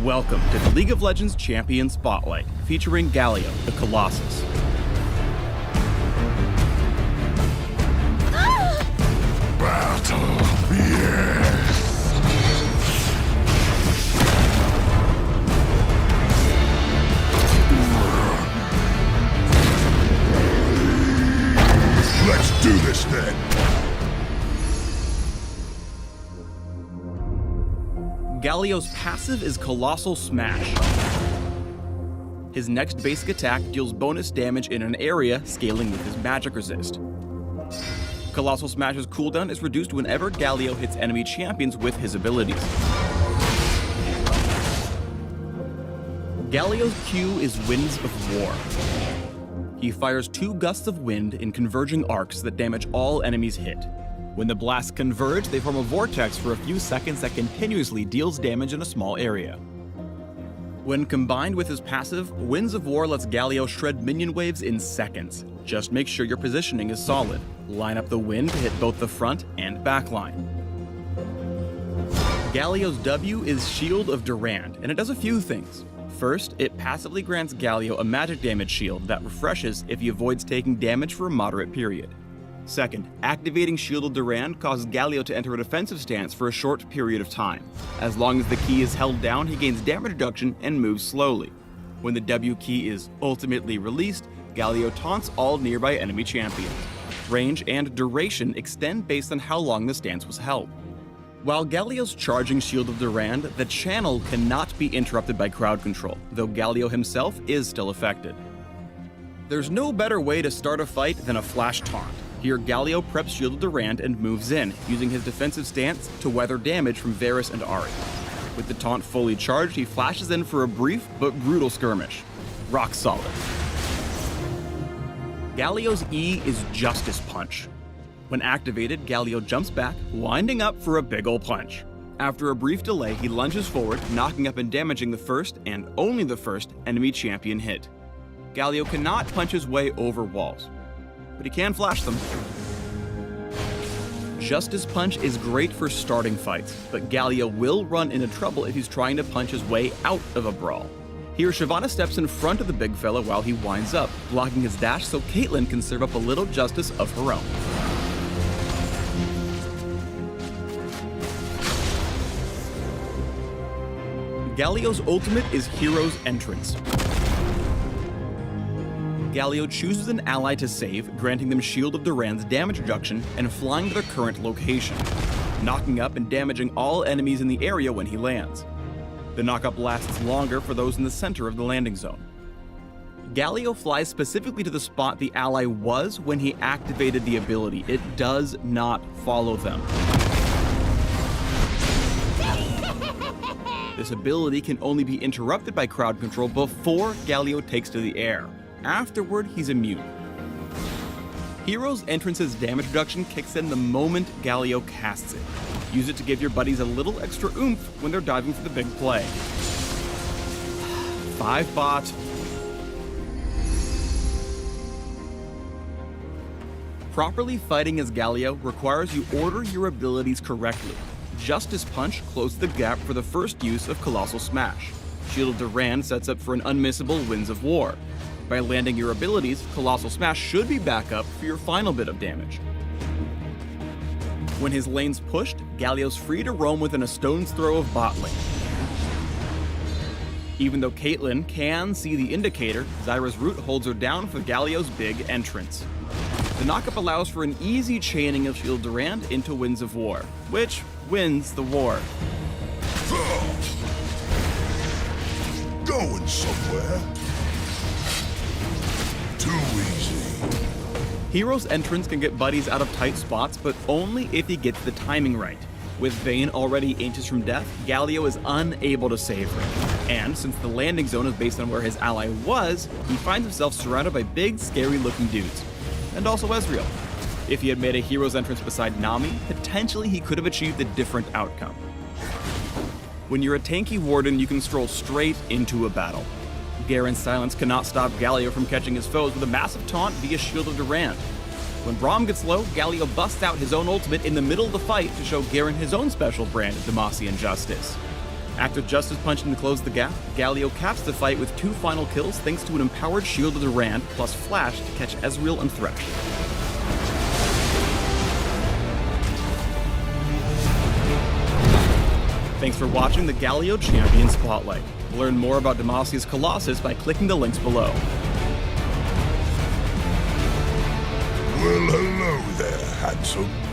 Welcome to the League of Legends Champion Spotlight, featuring Galio, the Colossus. Battle, yes! Let's do this then! Galio's passive is Colossal Smash. His next basic attack deals bonus damage in an area, scaling with his magic resist. Colossal Smash's cooldown is reduced whenever Galio hits enemy champions with his abilities. Galio's Q is Winds of War. He fires 2 gusts of wind in converging arcs that damage all enemies hit. When the blasts converge, they form a vortex for a few seconds that continuously deals damage in a small area. When combined with his passive, Winds of War lets Galio shred minion waves in seconds. Just make sure your positioning is solid. Line up the wind to hit both the front and back line. Galio's W is Shield of Durand, and it does a few things. First, it passively grants Galio a magic damage shield that refreshes if he avoids taking damage for a moderate period. Second, activating Shield of Durand causes Galio to enter a defensive stance for a short period of time. As long as the key is held down, he gains damage reduction and moves slowly. When the W key is ultimately released, Galio taunts all nearby enemy champions. Range and duration extend based on how long the stance was held. While Galio's charging Shield of Durand, the channel cannot be interrupted by crowd control, though Galio himself is still affected. There's no better way to start a fight than a flash taunt. Here, Galio preps Shield of Durand and moves in, using his defensive stance to weather damage from Varus and Ahri. With the taunt fully charged, he flashes in for a brief but brutal skirmish. Rock solid. Galio's E is Justice Punch. When activated, Galio jumps back, winding up for a big ol' punch. After a brief delay, he lunges forward, knocking up and damaging the first, and only the first, enemy champion hit. Galio cannot punch his way over walls, but he can flash them. Justice Punch is great for starting fights, but Galio will run into trouble if he's trying to punch his way out of a brawl. Here, Shyvana steps in front of the big fella while he winds up, blocking his dash so Caitlyn can serve up a little justice of her own. Galio's ultimate is Hero's Entrance. Galio chooses an ally to save, granting them Shield of Durand's damage reduction and flying to their current location, knocking up and damaging all enemies in the area when he lands. The knockup lasts longer for those in the center of the landing zone. Galio flies specifically to the spot the ally was when he activated the ability. It does not follow them. This ability can only be interrupted by crowd control before Galio takes to the air. Afterward, he's immune. Hero's Entrance's damage reduction kicks in the moment Galio casts it. Use it to give your buddies a little extra oomph when they're diving for the big play. 5 bot. Properly fighting as Galio requires you order your abilities correctly. Justice Punch closes the gap for the first use of Colossal Smash. Shield of Durand sets up for an unmissable Winds of War. By landing your abilities, Colossal Smash should be back up for your final bit of damage. When his lane's pushed, Galio's free to roam within a stone's throw of bot lane. Even though Caitlyn can see the indicator, Zyra's root holds her down for Galio's big entrance. The knockup allows for an easy chaining of Shield Durand into Winds of War, which wins the war. Going somewhere? Too easy. Hero's Entrance can get buddies out of tight spots, but only if he gets the timing right. With Vayne already inches from death, Galio is unable to save her. And since the landing zone is based on where his ally was, he finds himself surrounded by big, scary-looking dudes. And also Ezreal. If he had made a Hero's Entrance beside Nami, potentially he could have achieved a different outcome. When you're a tanky Warden, you can stroll straight into a battle. Garen's silence cannot stop Galio from catching his foes with a massive taunt via Shield of Durand. When Braum gets low, Galio busts out his own ultimate in the middle of the fight to show Garen his own special brand of Demacian justice. Act of Justice punching to close the gap, Galio caps the fight with 2 final kills thanks to an empowered Shield of Durand plus Flash to catch Ezreal and Thresh. Thanks for watching the Galio Champion Spotlight. Learn more about Demacia's Colossus by clicking the links below. Well, hello there, handsome.